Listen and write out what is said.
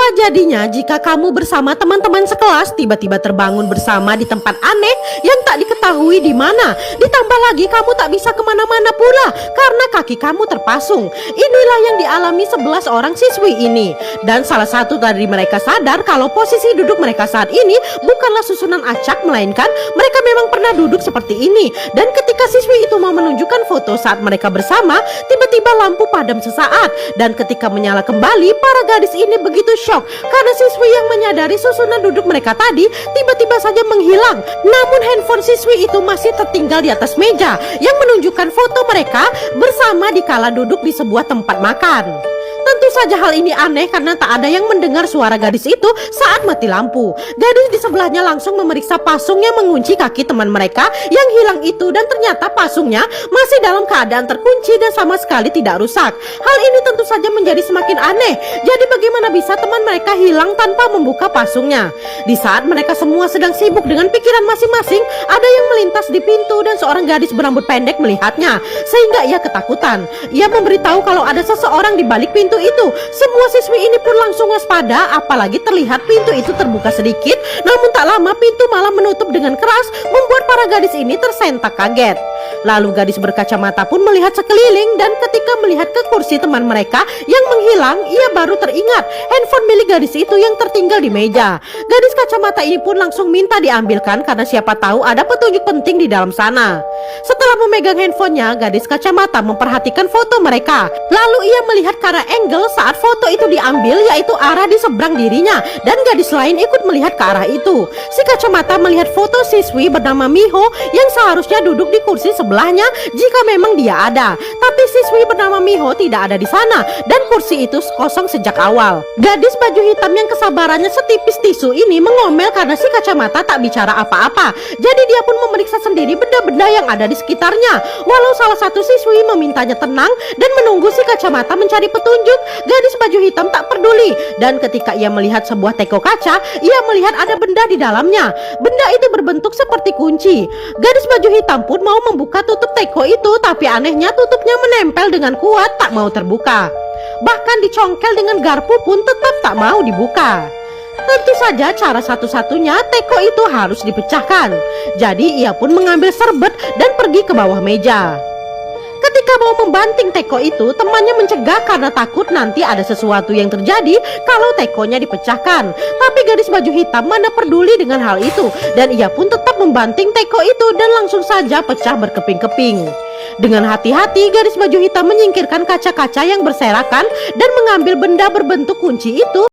Apa jadinya jika kamu bersama teman-teman sekelas tiba-tiba terbangun bersama di tempat aneh yang tak diketahui di mana? Ditambah lagi kamu tak bisa kemana-mana pula karena kaki kamu terpasung. Inilah yang dialami 11 orang siswi ini. Dan salah satu dari mereka sadar kalau posisi duduk mereka saat ini bukanlah susunan acak, melainkan mereka memang pernah duduk seperti ini. Dan ketika siswi itu mau menunjukkan foto saat mereka bersama, tiba-tiba lampu padam sesaat. Dan ketika menyala kembali, para gadis ini begitu shock karena siswi yang menyadari susunan duduk mereka tadi tiba-tiba saja menghilang. Namun handphone siswi itu masih tertinggal di atas meja yang menunjukkan foto mereka bersama dikala duduk di sebuah tempat makan. Tentu saja hal ini aneh karena tak ada yang mendengar suara gadis itu saat mati lampu. Gadis di sebelahnya langsung memeriksa pasung yang mengunci kaki teman mereka yang hilang itu, dan ternyata pasungnya masih dalam keadaan terkunci dan sama sekali tidak rusak. Hal ini tentu saja menjadi semakin aneh. Jadi bagaimana bisa teman mereka hilang tanpa membuka pasungnya? Di saat mereka semua sedang sibuk dengan pikiran masing-masing, ada yang melintas di pintu dan seorang gadis berambut pendek melihatnya sehingga ia ketakutan. Ia memberitahu kalau ada seseorang di balik pintu itu. Semua siswi ini pun langsung waspada, apalagi terlihat pintu itu terbuka sedikit, namun tak lama pintu malah menutup dengan keras, membuat para gadis ini tersentak kaget. Lalu gadis berkacamata pun melihat sekeliling, dan ketika melihat ke kursi teman mereka yang menghilang, ia baru teringat handphone milik gadis itu yang tertinggal di meja. Gadis kacamata ini pun langsung minta diambilkan karena siapa tahu ada petunjuk penting di dalam sana. Setelah memegang handphonenya, gadis kacamata memperhatikan foto mereka. Lalu ia melihat ke arah angle saat foto itu diambil, yaitu arah di seberang dirinya, dan gadis lain ikut melihat ke arah itu. Si kacamata melihat foto siswi bernama Miho yang seharusnya duduk di kursi sebelahnya jika memang dia ada. Tapi siswi bernama Miho tidak ada di sana dan kursi itu kosong sejak awal. Gadis baju hitam yang kesabarannya setipis tisu ini mengomel karena si kacamata tak bicara apa-apa. Jadi dia pun memeriksa sendiri benda-benda yang ada di sekitarnya. Walau salah satu siswi memintanya tenang dan menunggu si kacamata mencari petunjuk, gadis baju hitam tak peduli. Dan ketika ia melihat sebuah teko kaca, ia melihat ada benda di dalamnya. Benda itu berbentuk seperti kunci. Gadis baju hitam pun mau membuka tutup teko itu, tapi anehnya tutupnya menempel dengan kuat, tak mau terbuka. Bahkan dicongkel dengan garpu pun tetap tak mau dibuka. Tentu saja cara satu-satunya teko itu harus dipecahkan. Jadi ia pun mengambil serbet dan pergi ke bawah meja. Ketika mau membanting teko itu, temannya mencegah karena takut nanti ada sesuatu yang terjadi kalau tekonya dipecahkan. Tapi gadis baju hitam mana peduli dengan hal itu, dan ia pun tetap membanting teko itu dan langsung saja pecah berkeping-keping. Dengan hati-hati, gadis baju hitam menyingkirkan kaca-kaca yang berserakan dan mengambil benda berbentuk kunci itu